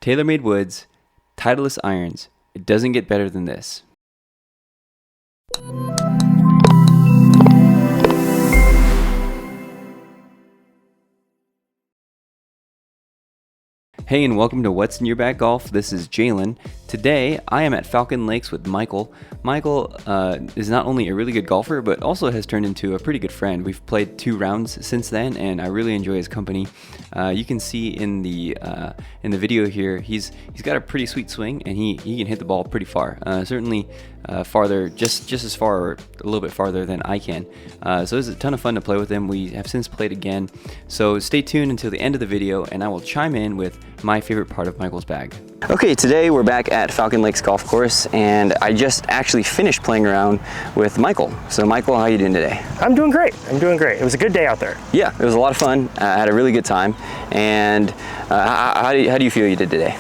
TaylorMade woods, Titleist irons. It doesn't get better than this. Hey, and welcome to What's in Your Bag Golf. This is Jalen. Today, I am at Falcon Lakes with Michael. Michael is not only a really good golfer, but also has turned into a pretty good friend. We've played 2 rounds since then, and I really enjoy his company. You can see in the video here, he's got a pretty sweet swing, and he can hit the ball pretty far. Certainly farther, just as far or a little bit farther than I can. So it's a ton of fun to play with him. We have since played again. So stay tuned until the end of the video, and I will chime in with my favorite part of Michael's bag. Okay, today we're back at Falcon Lakes Golf Course, and I just actually finished playing around with Michael. So Michael, how are you doing today? I'm doing great. It was a good day out there. Yeah, it was a lot of fun. I had a really good time. And how do you feel you did today?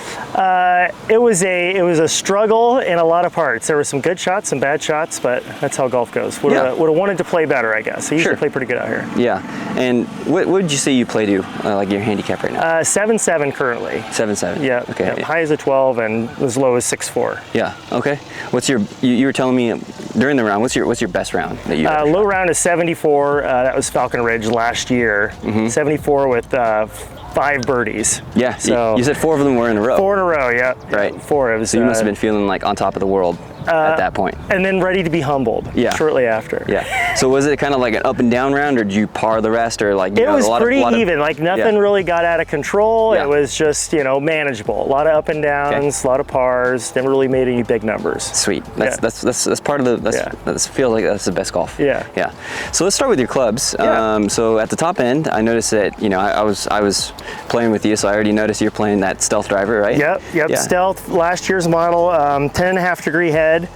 It was a struggle in a lot of parts. There were some good shots, some bad shots, but that's how golf goes. Would have wanted to play better, I guess. I usually play pretty good out here. Yeah. And what would you say you play to, like your handicap right now? 7-7 currently. 7-7. Yeah. Okay. Yeah, high as a 12 and as low as 6-4. Yeah. Okay. What's your? You were telling me during the round. What's your best round that you? Low round is 74. That was Falcon Ridge last year. 74 with 5 birdies. Yeah. So you said 4 of them were in a row. 4 in a row. Yeah. Right. 4. It was. So you must have been feeling like on top of the world at that point. And then ready to be humbled. Yeah. Shortly after. Yeah. So was it kind of like an up and down round, or did you par the rest, or like? It was pretty even. Like nothing really got out of control. Yeah. It was just manageable. A lot of up and downs, a lot of pars. Never really made any big numbers. Sweet. That's part of the. That feels like that's the best golf. Yeah. Yeah. So let's start with your clubs. Yeah. So at the top end, I noticed that I was playing with you, so I already noticed you're playing that Stealth driver, right? Yep. Yeah. Stealth, last year's model, 10.5 degree head,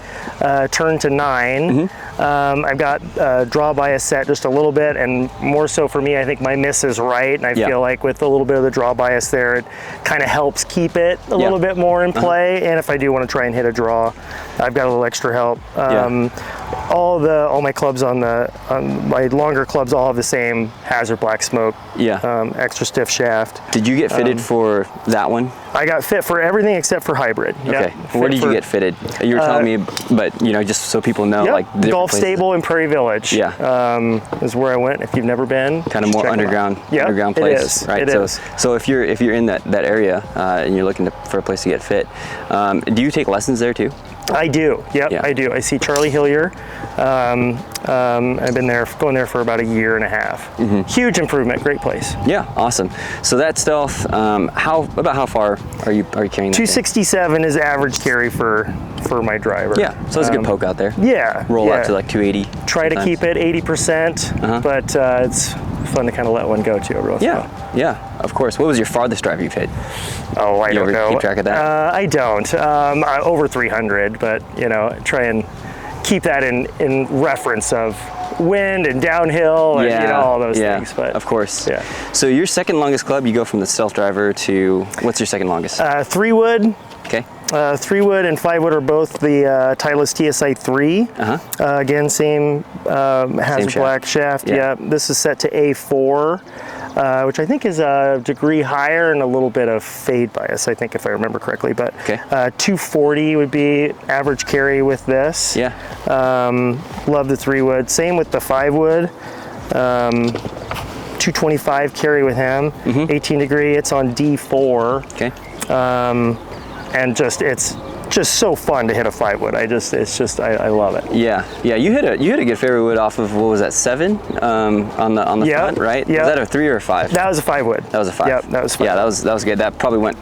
turned to 9. I've got draw bias set just a little bit, and more so for me, I think my miss is right, and I feel like with a little bit of the draw bias there, it kind of helps keep it a little bit more in play. And if I do want to try and hit a draw, I've got a little extra help. All my clubs on my longer clubs all have the same Hazard Black Smoke. Extra stiff shaft. Did you get fitted for that one? I got fit for everything except for hybrid. Okay. Where did you get fitted? You were telling me, but just so people know, like the Golf Stable in Prairie Village. Is where I went. If you've never been, kind of more underground place, it is. right? It is. So if you're in that area and you're looking for a place to get fit, do you take lessons there too? I do. I do. I see Charlie Hillier. I've been going there for about a year and a half. Huge improvement. Great place. Yeah, awesome. So that Stealth, how far are you carrying that 267 thing? Is average carry for my driver. Yeah, so it's a good poke out there. Yeah. Roll out to like 280. Try to keep it 80%, but it's fun to kind of let one go too every once in a while. Yeah, of course. What was your farthest drive you've hit? Oh, I don't know. Keep track of that? I don't. Over 300, but try and keep that in reference of wind and downhill and all those things. But of course. Yeah. So your second longest club, you go from the Stealth driver to what's your second longest? 3-wood. Okay. 3-wood and 5-wood are both the Titleist TSI 3. Again, same Hazard Black shaft. Yeah. This is set to A4, which I think is a degree higher and a little bit of fade bias, I think, if I remember correctly. But 240 would be average carry with this. Yeah. Love the 3-wood. Same with the 5-wood. 225 carry with him. 18 degree. It's on D4. Okay. And it's just so fun to hit a 5-wood. I love it. Yeah. You hit a good fairway wood off of, what was that, 7 on the front, right? Yeah. Was that a 3 or a 5? That was a 5-wood. That was a 5. Yep, that was 5. Yeah, that was good. That probably went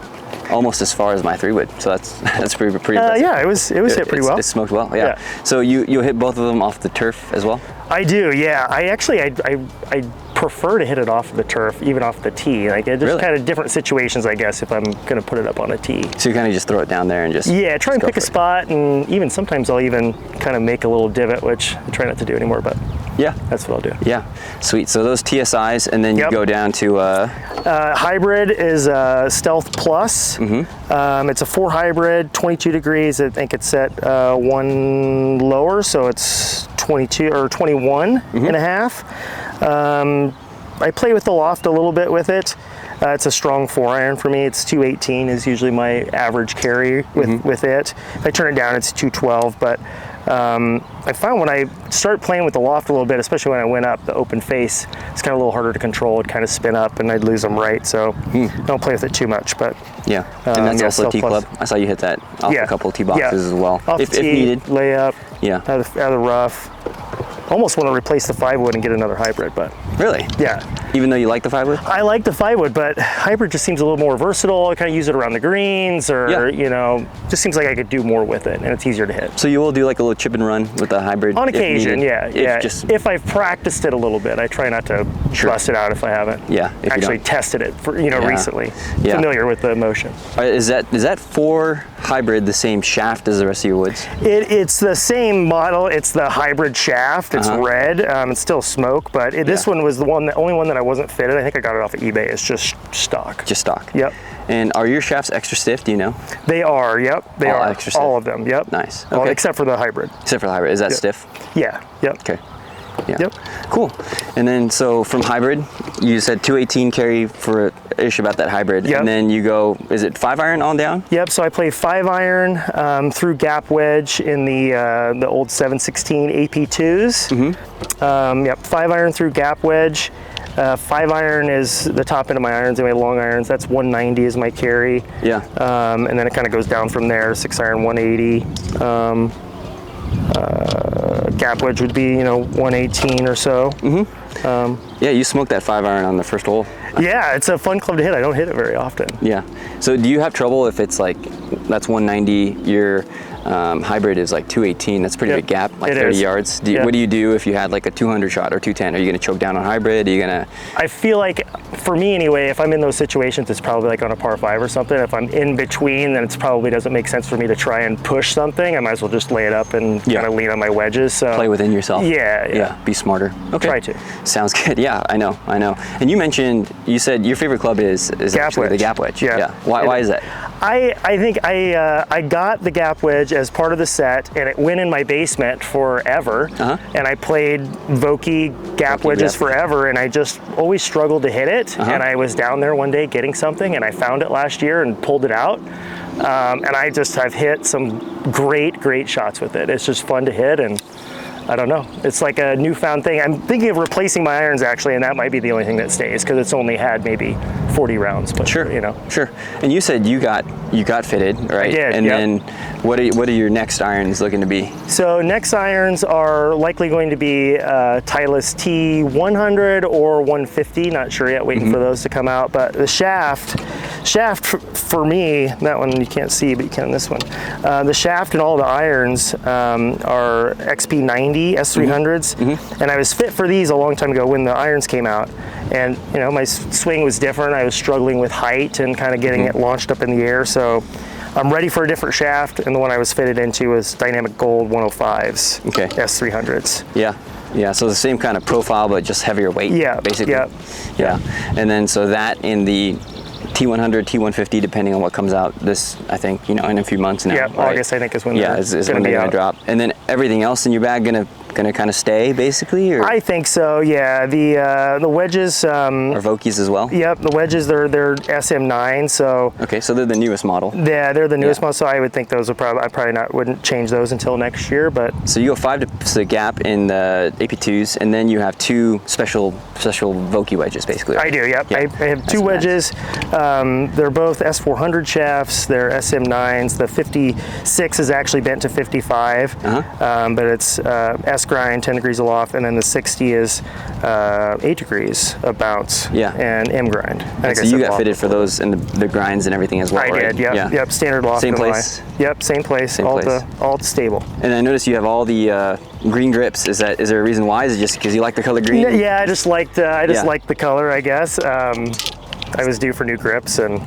almost as far as my 3-wood. So that's pretty impressive. Yeah, it was hit pretty well. It smoked well. Yeah. So you hit both of them off the turf as well? I do. Yeah. I prefer to hit it off the turf, even off the tee. Like there's kind of different situations, I guess, if I'm going to put it up on a tee. So you kind of just throw it down there and just try and pick a spot, and even sometimes I'll even kind of make a little divot, which I try not to do anymore, but that's what I'll do. Yeah, sweet. So those TSIs, and then you go down to hybrid is Stealth Plus. It's a 4 hybrid, 22 degrees. I think it's set 1 lower, so it's 22 or 21 and a half. I play with the loft a little bit with it. It's a strong 4-iron for me. It's 218 is usually my average carry with it. If I turn it down, it's 212, but I found when I start playing with the loft a little bit, especially when I went up the open face, it's kind of a little harder to control. It'd kind of spin up and I'd lose them right, so don't play with it too much. But yeah, and that's also tee club. I saw you hit that off a couple of tee boxes as well, off if the tee, needed. Layup, yeah, out of the rough. Almost want to replace the 5-wood and get another hybrid, but really, yeah. Even though you like the 5-wood? I like the 5-wood, but hybrid just seems a little more versatile. I kind of use it around the greens, or you know, just seems like I could do more with it, and it's easier to hit. So you will do like a little chip and run with the hybrid on occasion, yeah. If I've practiced it a little bit, I try not to bust it out if I haven't. Yeah, actually tested it for recently. Familiar with the motion. Is that for hybrid the same shaft as the rest of your woods? It's the same model. It's the hybrid shaft. It's red. It's still smoke, but this one was the only one that I wasn't fitted. I think I got it off of eBay. It's just stock. Just stock. Yep. And are your shafts extra stiff? Do you know? They are. Yep. They are. Extra stiff. All of them. Yep. Nice. Okay. Except for the hybrid. Except for the hybrid. Is that stiff? Yeah. Yep. Okay. Yeah. Yep. Cool. And then so from hybrid, you said 218 carry for ish about that hybrid, and then you go, is it 5-iron on down? Yep. So I play 5-iron through gap wedge in the old 716 AP2s. Yep. 5-iron through gap wedge. 5-iron is the top end of my irons. Anyway, long irons. That's 190 is my carry. Yeah. And then it kind of goes down from there. 6-iron 180. Gap wedge would be 118 or so. Yeah, you smoked that 5-iron on the first hole. Yeah, it's a fun club to hit. I don't hit it very often. Yeah. So do you have trouble if it's like that's 190, your hybrid is like 218? That's a pretty big gap, like 30 yards. What do you do if you had like a 200 shot or 210? Are you going to choke down on hybrid? Are you going to? I feel like, for me anyway, if I'm in those situations, it's probably like on a par 5 or something. If I'm in between, then it's probably doesn't make sense for me to try and push something. I might as well just lay it up and kind of lean on my wedges. So play within yourself. Yeah. Be smarter. Okay. Try to. Sounds good. Yeah, I know. And you said your favorite club is gap wedge. The gap wedge. Yeah. Why is that? I think I got the gap wedge as part of the set, and it went in my basement forever. And I played Vokey gap wedges forever, and I just always struggled to hit it. And I was down there one day getting something, and I found it last year and pulled it out. And I've hit some great shots with it. It's just fun to hit, and I don't know. It's like a newfound thing. I'm thinking of replacing my irons actually, and that might be the only thing that stays because it's only had maybe 40 rounds. But Sure. And you said you got fitted, right? I did. And then what are your next irons looking to be? So next irons are likely going to be Titleist T100 or 150. Not sure yet. Waiting for those to come out. But the shaft for me, that one you can't see, but you can on this one. The shaft and all the irons are XP90 S300s, and I was fit for these a long time ago when the irons came out. And my swing was different. I was struggling with height and kind of getting it launched up in the air. So I'm ready for a different shaft, and the one I was fitted into was Dynamic Gold 105s, S300s. Yeah, so the same kind of profile, but just heavier weight, basically. Yeah. And then so that in the T100, T150, depending on what comes out this, I think, in a few months now. Yeah, right? August, I think, is when they're going to drop. And then everything else in your bag going to kind of stay, basically? Or? I think so, yeah. The wedges... Are Vokeys as well? Yep, the wedges, they're SM9, so... Okay, so they're the newest model. Yeah, they're the newest model, so I would think those I wouldn't change those until next year, but... So you go 5 to the gap in the AP2s, and then you have 2 special Vokey wedges, basically. Right? I do, yep. I have 2 wedges. They're both S400 shafts. They're SM9s. The 56 is actually bent to 55, but it's S grind, 10 degrees aloft, and then the 60 is 8 degrees of bounce and M grind. So you got fitted for those and the grinds and everything as well, right? I did, yep, standard loft. Same place? Yep, same place, all stable. And I noticed you have all the green grips. Is there a reason why? Is it just because you like the color green? Yeah, I just liked the color, I guess. I was due for new grips, and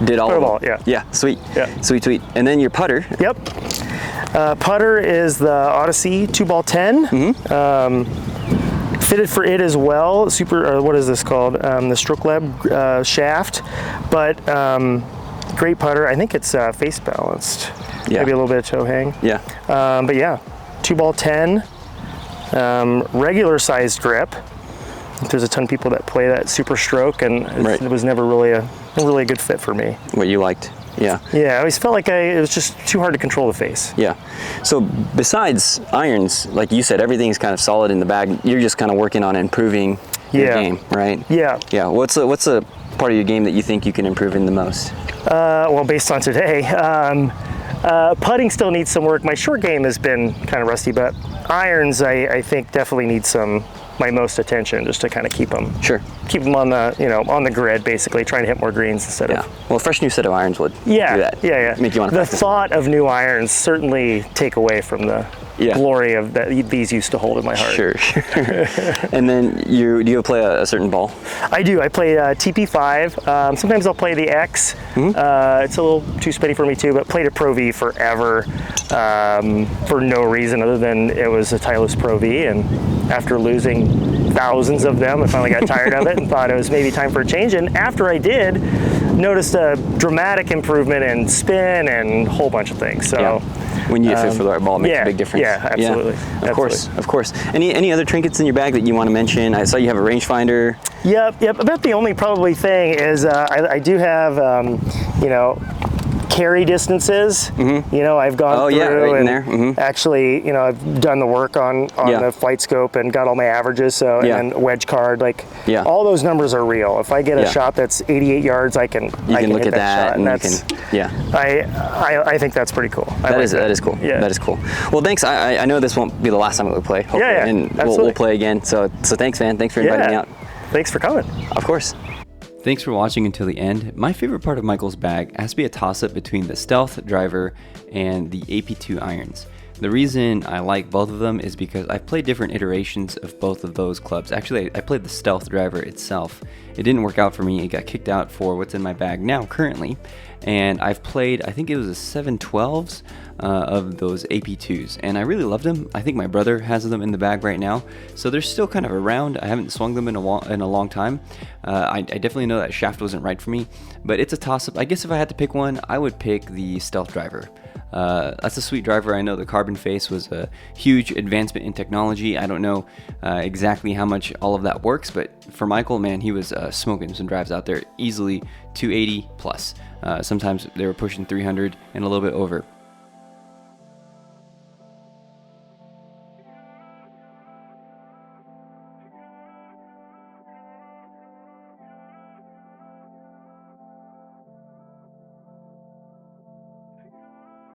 did all of them. Yeah, sweet. Sweet. And then your putter. Yep. Putter is the Odyssey 2-ball 10. Fitted for it as well. What is this called? The Stroke Lab shaft, but great putter. I think it's face balanced. Maybe a little bit of toe hang. But yeah, 2-ball 10, regular sized grip. there's a ton of people that play that super stroke, and Right. it was never really a good fit for me. What you liked. Yeah. Yeah, I always felt like it was just too hard to control the face. Yeah. So besides irons, like you said, everything's kind of solid in the bag. You're just kind of working on improving your game, right? Yeah. Yeah. What's a part of your game that you think you can improve in the most? Well, based on today, putting still needs some work. My short game has been kind of rusty, but irons I think definitely need my most attention, just to kind of keep them on the on the grid, basically trying to hit more greens instead of. Well, a fresh new set of irons would do that. Yeah. Make you want to the practice thought of new irons certainly take away from the glory of that these used to hold in my heart. Sure. And then do you play a certain ball? I do. I play TP5. Sometimes I'll play the X. It's a little too spinny for me too, but played a Pro V forever for no reason other than it was a Titleist Pro V, and after losing thousands of them, I finally got tired of it and thought it was maybe time for a change. And after I did, noticed a dramatic improvement in spin and a whole bunch of things. So when you get fit for the right ball, it makes a big difference. Yeah, absolutely. Of course. Any other trinkets in your bag that you want to mention? I saw you have a rangefinder. Yep. About the only probably thing is I do have carry distances. I've gone through and actually, I've done the work on the flight scope and got all my averages. So and wedge card, all those numbers are real. If I get a shot that's 88 yards, I can look hit at that shot, and that's I think that's pretty cool. That is cool. Yeah. That is cool. Well, thanks. I know this won't be the last time we'll play. Hopefully. And we'll play again. So thanks, man. Thanks for inviting me out. Thanks for coming. Of course. Thanks for watching until the end. My favorite part of Michael's bag has to be a toss-up between the Stealth driver and the AP2 irons. The reason I like both of them is because I've played different iterations of both of those clubs. Actually, I played the Stealth driver itself. It didn't work out for me. It got kicked out for what's in my bag now currently. And I've played, I think it was a 712s of those AP2s, and I really loved them. I think my brother has them in the bag right now, so they're still kind of around. I haven't swung them in a long time. I definitely know that shaft wasn't right for me, but it's a toss-up. I guess if I had to pick one, I would pick the Stealth driver. That's a sweet driver. I know the carbon face was a huge advancement in technology. I don't know exactly how much all of that works, but for Michael, man, he was smoking some drives out there, easily 280 plus. Sometimes they were pushing 300 and a little bit over.